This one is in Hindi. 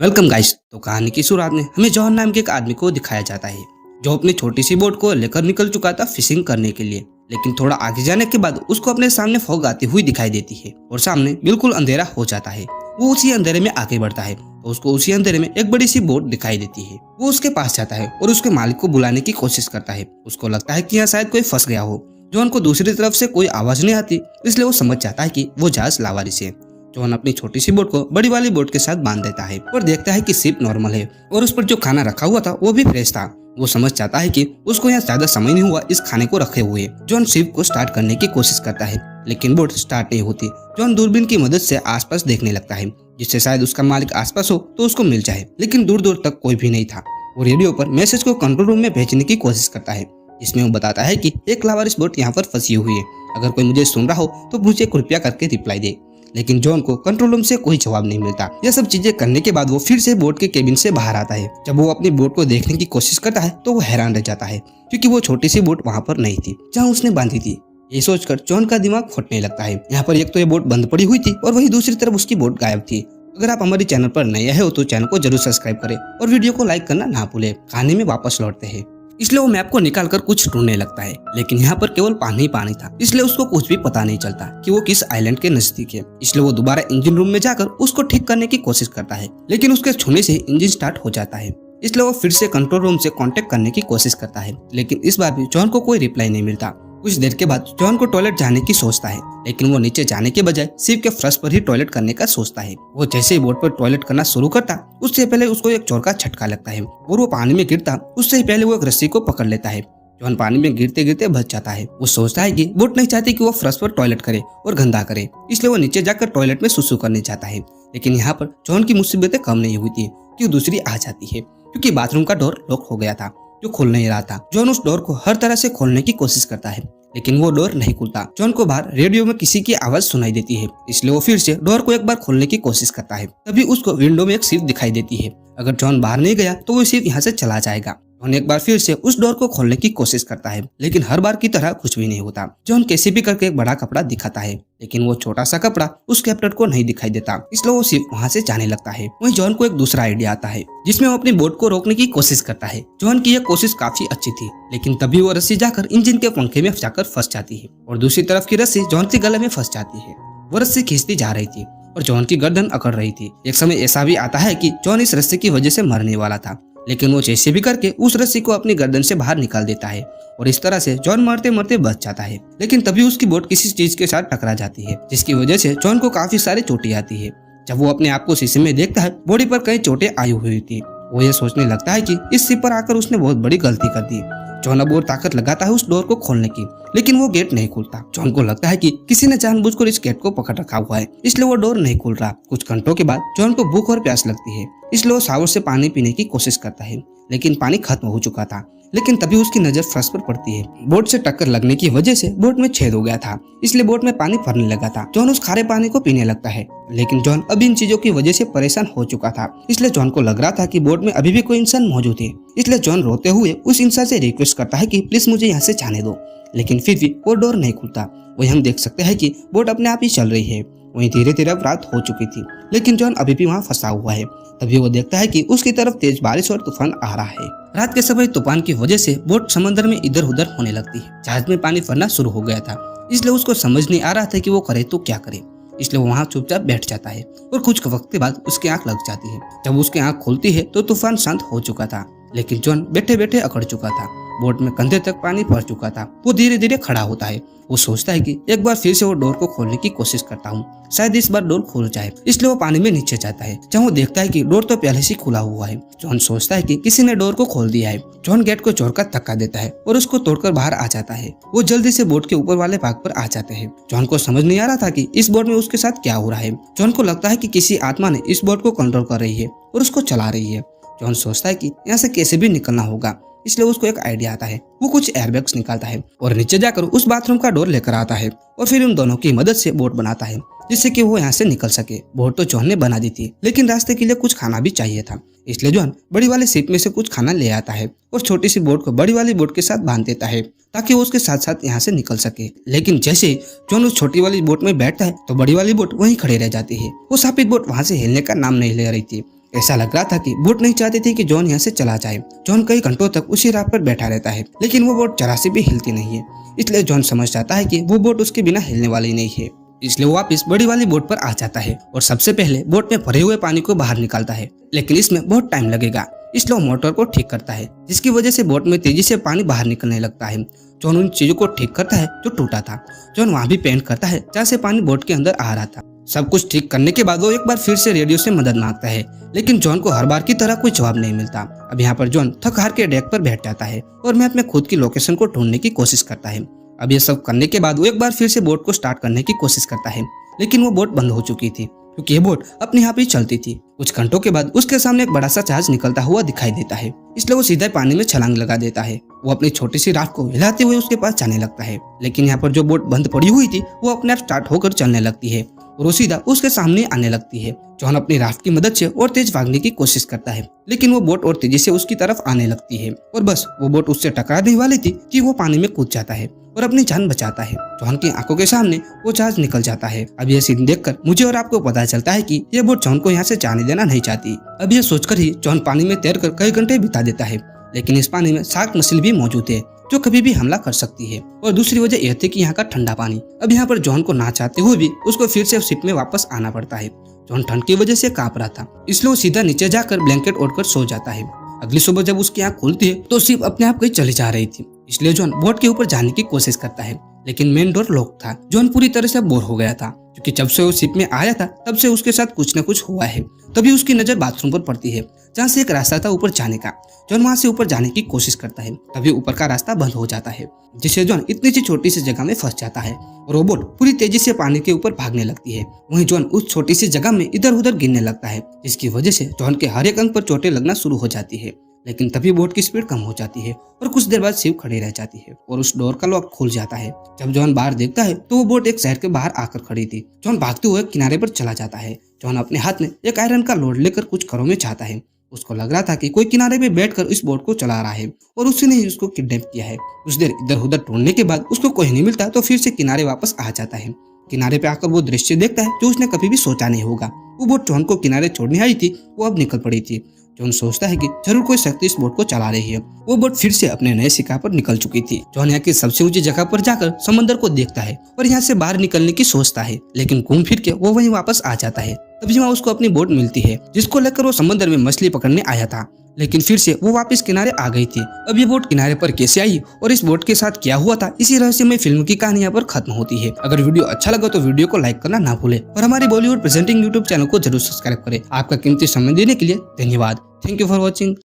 Welcome guys. तो कहानी की शुरुआत में हमें जॉन नाम के एक आदमी को दिखाया जाता है जो अपनी छोटी सी बोट को लेकर निकल चुका था फिशिंग करने के लिए। लेकिन थोड़ा आगे जाने के बाद उसको अपने सामने फॉग आती हुई दिखाई देती है और सामने बिल्कुल अंधेरा हो जाता है। वो उसी अंधेरे में आगे बढ़ता है तो उसको उसी अंधेरे में एक बड़ी सी बोट दिखाई देती है। वो उसके पास जाता है और उसके मालिक को बुलाने की कोशिश करता है। उसको लगता है कि यहाँ शायद कोई फंस गया हो। जॉन को दूसरी तरफ से कोई आवाज नहीं आती, इसलिए वो समझ जाता है कि वो जहाज लावारिस है। जॉन अपनी छोटी सी बोट को बड़ी वाली बोट के साथ बांध देता है और देखता है कि शिप नॉर्मल है और उस पर जो खाना रखा हुआ था वो भी फ्रेश था। वो समझ जाता है कि उसको यहाँ ज्यादा समय नहीं हुआ इस खाने को रखे हुए। जॉन शिप को स्टार्ट करने की कोशिश करता है लेकिन बोट स्टार्ट नहीं होती। जॉन दूरबीन की मदद से आसपास देखने लगता है जिससे शायद उसका मालिक आसपास हो तो उसको मिल जाए, लेकिन दूर दूर तक कोई भी नहीं था। वो रेडियो पर मैसेज को कंट्रोल रूम में भेजने की कोशिश करता है जिसमें वो बताता है कि एक लावारिस बोट यहाँ पर फंसी हुई है, अगर कोई मुझे सुन रहा हो तो मुझे कृपया करके रिप्लाई दे। लेकिन जॉन को कंट्रोल रूम से कोई जवाब नहीं मिलता। यह सब चीजें करने के बाद वो फिर से बोट के केबिन से बाहर आता है। जब वो अपनी बोट को देखने की कोशिश करता है तो वो हैरान रह जाता है क्योंकि वो छोटी सी बोट वहाँ पर नहीं थी जहाँ उसने बांधी थी। ये सोचकर जॉन का दिमाग फटने लगता है। यहाँ पर एक तो ये बोट बंद पड़ी हुई थी और वही दूसरी तरफ उसकी बोट गायब थी। अगर आप हमारे चैनल पर नए हैं तो चैनल को जरूर सब्सक्राइब करें और वीडियो को लाइक करना ना भूले। कहानी में वापस लौटते हैं। इसलिए वो मैप को निकालकर कुछ ढूंढने लगता है लेकिन यहाँ पर केवल पानी ही पानी था, इसलिए उसको कुछ भी पता नहीं चलता कि वो किस आइलैंड के नजदीक है। इसलिए वो दोबारा इंजन रूम में जाकर उसको ठीक करने की कोशिश करता है लेकिन उसके छूने से इंजन स्टार्ट हो जाता है। इसलिए वो फिर से कंट्रोल रूम से कांटेक्ट करने की कोशिश करता है लेकिन इस बार भी जॉन को कोई रिप्लाई नहीं मिलता। कुछ देर के बाद जॉन को टॉयलेट जाने की सोचता है लेकिन वो नीचे जाने के बजाय शिप के फर्श पर ही टॉयलेट करने का सोचता है। वो जैसे ही बोट पर टॉयलेट करना शुरू करता उससे पहले उसको एक चोर का झटका लगता है और वो पानी में गिरता उससे ही पहले वो एक रस्सी को पकड़ लेता है। जॉन पानी में गिरते गिरते बच जाता है। वो सोचता है कि बोट नहीं चाहती कि वो फर्श पर टॉयलेट करे और गंदा करे, इसलिए वो नीचे जाकर टॉयलेट में सुसु करने जाता है। लेकिन यहाँ पर जॉन की मुसीबतें कम नहीं हुई थी कि दूसरी आ जाती है क्योंकि बाथरूम का डोर लॉक हो गया था जो खुल नहीं रहा था। जॉन उस डोर को हर तरह से खोलने की कोशिश करता है लेकिन वो डोर नहीं खुलता। जॉन को बाहर रेडियो में किसी की आवाज सुनाई देती है, इसलिए वो फिर से डोर को एक बार खोलने की कोशिश करता है। तभी उसको विंडो में एक शिप दिखाई देती है। अगर जॉन बाहर नहीं गया तो वो शिप यहाँ से चला जाएगा। जॉन एक बार फिर से उस डोर को खोलने की कोशिश करता है लेकिन हर बार की तरह कुछ भी नहीं होता। जॉन कैसे भी करके एक बड़ा कपड़ा दिखाता है लेकिन वो छोटा सा कपड़ा उस कैप्टन को नहीं दिखाई देता, इसलिए वो सिर्फ वहाँ से जाने लगता है। वहीं जॉन को एक दूसरा आइडिया आता है जिसमें वो अपनी बोट को रोकने की कोशिश करता है। जॉन की यह कोशिश काफी अच्छी थी लेकिन तभी वो रस्सी जाकर इंजन के पंखे में जाकर फंस जाती है और दूसरी तरफ की रस्सी जॉन के गले में फंस जाती है। वो रस्सी खींचती जा रही थी और जॉन की गर्दन अकड़ रही थी। एक समय ऐसा भी आता है कि जॉन इस रस्सी की वजह से मरने वाला था लेकिन वो जैसे भी करके उस रस्सी को अपनी गर्दन से बाहर निकाल देता है और इस तरह से जॉन मरते मरते बच जाता है। लेकिन तभी उसकी बोट किसी चीज के साथ टकरा जाती है जिसकी वजह से जॉन को काफी सारी चोटें आती है। जब वो अपने आप को शीशे में देखता है बॉडी पर कई चोटें आई हुई थी। वो ये सोचने लगता है कि इस शिप पर आकर उसने बहुत बड़ी गलती कर दी। जॉन अब और ताकत लगाता है उस डोर को खोलने की लेकिन वो गेट नहीं खुलता। जॉन को लगता है कि किसी ने जानबूझकर इस गेट को पकड़ रखा हुआ है, इसलिए वो डोर नहीं खुल रहा। कुछ घंटों के बाद जॉन को भूख और प्यास लगती है, इसलिए वो शावर से पानी पीने की कोशिश करता है लेकिन पानी खत्म हो चुका था। लेकिन तभी उसकी नजर फर्श पर पड़ती है। बोट से टक्कर लगने की वजह से बोट में छेद हो गया था, इसलिए बोट में पानी भरने लगा था। जॉन उस खारे पानी को पीने लगता है लेकिन जॉन अब इन चीजों की वजह से परेशान हो चुका था, इसलिए जॉन को लग रहा था कि बोट में अभी भी कोई इंसान मौजूद है। इसलिए जॉन रोते हुए उस इंसान से रिक्वेस्ट करता है कि प्लीज मुझे यहाँ से जाने दो, लेकिन फिर भी वो डोर नहीं खुलता। वही हम देख सकते हैं कि बोट अपने आप ही चल रही है। वहीं धीरे धीरे रात हो चुकी थी लेकिन जॉन अभी भी वहाँ फंसा हुआ है। तभी वो देखता है कि उसकी तरफ तेज बारिश और तूफान आ रहा है। रात के समय तूफान की वजह से बोट समंदर में इधर उधर होने लगती है। जहाज में पानी भरना शुरू हो गया था, इसलिए उसको समझ नहीं आ रहा था कि वो करे तो क्या करे, इसलिए वो वहाँ चुपचाप बैठ जाता है और कुछ वक्त के बाद उसकी आंख लग जाती है। जब उसकी आंख खुलती है तो तूफान शांत हो चुका था लेकिन जॉन बैठे बैठे अकड़ चुका था। बोट में कंधे तक पानी भर चुका था। वो धीरे धीरे खड़ा होता है। वो सोचता है कि एक बार फिर से वो डोर को खोलने की कोशिश करता हूँ, शायद इस बार डोर खुल जाए। इसलिए वो पानी में नीचे जाता है जहाँ वो देखता है कि डोर तो पहले से खुला हुआ है। जॉन सोचता है कि किसी ने डोर को खोल दिया है। जॉन गेट को जोड़कर धक्का देता है और उसको तोड़कर बाहर आ जाता है। वो जल्दी से बोट के ऊपर वाले भाग पर आ जाते हैं। जॉन को समझ नहीं आ रहा था कि इस बोट में उसके साथ क्या हो रहा है। जॉन को लगता है कि किसी आत्मा ने इस बोट को कंट्रोल कर रही है और उसको चला रही है। जॉन सोचता है कि यहाँ से कैसे भी निकलना होगा, इसलिए उसको एक आइडिया आता है। वो कुछ एयरबैग्स निकालता है और नीचे जाकर उस बाथरूम का डोर लेकर आता है और फिर उन दोनों की मदद से बोट बनाता है जिससे कि वो यहाँ से निकल सके। बोट तो जॉन ने बना दी थी लेकिन रास्ते के लिए कुछ खाना भी चाहिए था, इसलिए जॉन बड़ी वाली शिप में से कुछ खाना ले आता है और छोटी सी बोट को बड़ी वाली बोट के साथ बांध देता है ताकि वो उसके साथ साथ यहाँ से निकल सके। लेकिन जैसे जॉन उस छोटी वाली बोट में बैठता है तो बड़ी वाली बोट वहीं खड़ी रह जाती है। वो सापित बोट वहाँ से हिलने का नाम नहीं ले रही थी। ऐसा लग रहा था कि बोट नहीं चाहती थी कि जॉन यहाँ से चला जाए। जॉन कई घंटों तक उसी राह पर बैठा रहता है, लेकिन वो बोट जरा सी भी हिलती नहीं है। इसलिए जॉन समझ जाता है कि वो बोट उसके बिना हिलने वाली नहीं है। इसलिए वो वापस बड़ी वाली बोट पर आ जाता है और सबसे पहले बोट में भरे हुए पानी को बाहर निकालता है, लेकिन इसमें बहुत टाइम लगेगा। इसलिए वो मोटर को ठीक करता है, जिसकी वजह से बोट में तेजी से पानी बाहर निकलने लगता है। जॉन उन चीजों को ठीक करता है जो टूटा था। जॉन वहाँ भी पेंट करता है जहाँ से पानी बोट के अंदर आ रहा था। सब कुछ ठीक करने के बाद वो एक बार फिर से रेडियो से मदद मांगता है, लेकिन जॉन को हर बार की तरह कोई जवाब नहीं मिलता। अब यहाँ पर जॉन थक हार के डेक पर बैठ जाता है और मैप में खुद की लोकेशन को ढूंढने की कोशिश करता है। अब ये सब करने के बाद वो एक बार फिर से बोट को स्टार्ट करने की कोशिश करता है, लेकिन वो बोट बंद हो चुकी थी क्योंकि ये बोट अपने आप ही चलती थी। कुछ घंटों के बाद उसके सामने एक बड़ा सा जहाज निकलता हुआ दिखाई देता है, इसलिए वो सीधा पानी में छलांग लगा देता है। वो अपनी छोटी सी राफ्ट को हिलाते हुए उसके पास जाने लगता है, लेकिन यहाँ पर जो बोट बंद पड़ी हुई थी वो अपने आप स्टार्ट होकर चलने लगती है और वो सीधा उसके सामने आने लगती है। जॉन अपनी राफ्ट की मदद से और तेज भागने की कोशिश करता है, लेकिन वो बोट और तेजी से उसकी तरफ आने लगती है और बस वो बोट उससे टकराने वाली थी कि वो पानी में कूद जाता है और अपनी जान बचाता है। जॉन की आंखों के सामने वो जहाज निकल जाता है। अब यह सीन देखकर मुझे और आपको पता चलता है कि ये बोट जॉन को यहाँ से जाने देना नहीं चाहती। अब यह सोचकर ही जॉन पानी में तैरकर कई घंटे बिता देता है, लेकिन इस पानी में शार्क मछली भी मौजूद है जो कभी भी हमला कर सकती है। और दूसरी वजह यह थी कि यहाँ का ठंडा पानी। अब यहाँ पर जॉन को ना चाहते हुए भी उसको फिर से शिप में वापस आना पड़ता है। जॉन ठंड की वजह से कांप रहा था, इसलिए वो सीधा नीचे जाकर ब्लैंकेट ओढ़कर सो जाता है। अगली सुबह जब उसकी आंख खुलती है तो शिप अपने आप कहीं चली जा रही थी, इसलिए जॉन बोट के ऊपर जाने की कोशिश करता है, लेकिन मेन डोर लॉक था। जॉन पूरी तरह से बोर हो गया था क्योंकि जब से वो शिप में आया था तब से उसके साथ कुछ न कुछ हुआ है। तभी उसकी नजर बाथरूम पर पड़ती है जहाँ से एक रास्ता था ऊपर जाने का। जॉन वहाँ से ऊपर जाने की कोशिश करता है, तभी ऊपर का रास्ता बंद हो जाता है, जिससे जॉन इतनी सी छोटी सी जगह में फंस जाता है और वो बोट पूरी तेजी से पानी के ऊपर भागने लगती है। वहीं जॉन उस छोटी सी जगह में इधर उधर गिरने लगता है, जिसकी वजह से जॉन के हर एक अंग पर चोटें लगना शुरू हो जाती है। लेकिन तभी बोट की स्पीड कम हो जाती है और कुछ देर बाद शिप खड़ी रह जाती है और उस डोर का लॉक खुल जाता है। जब जॉन बाहर देखता है तो वो बोट एक शहर के बाहर आकर खड़ी थी। जॉन भागते हुए किनारे पर चला जाता है। जॉन अपने हाथ में एक आयरन का लोड लेकर कुछ घरों में जाता है। उसको लग रहा था कि कोई किनारे पे बैठकर इस बोट को चला रहा है और उसी ने ही उसको किडनैप किया है। कुछ देर इधर उधर ढूंढने के बाद उसको कोई नहीं मिलता तो फिर से किनारे वापस आ जाता है। किनारे पे आकर वो दृश्य देखता है जो उसने कभी भी सोचा नहीं होगा। वो बोट जॉन को किनारे छोड़ने आई थी, वो अब निकल पड़ी थी। जॉन सोचता है कि जरूर कोई शक्ति इस बोट को चला रही है। वो बोट फिर से अपने नए शिकार पर निकल चुकी थी। जॉन यहाँ की सबसे ऊंची जगह पर जाकर समंदर को देखता है और यहाँ से बाहर निकलने की सोचता है, लेकिन घूम फिर के वो वहीं वापस आ जाता है। तभी वहाँ उसको अपनी बोट मिलती है जिसको लेकर वो समंदर में मछली पकड़ने आया था, लेकिन फिर से वो वापस किनारे आ गई थी। अब ये बोट किनारे पर कैसे आई और इस बोट के साथ क्या हुआ था, इसी रहस्यमय फिल्म की कहानी यहाँ पर खत्म होती है। अगर वीडियो अच्छा लगा तो वीडियो को लाइक करना ना भूले और हमारे बॉलीवुड प्रेजेंटिंग यूट्यूब चैनल को जरूर सब्सक्राइब करें। आपका कीमती समय देने के लिए धन्यवाद। Thank you for watching.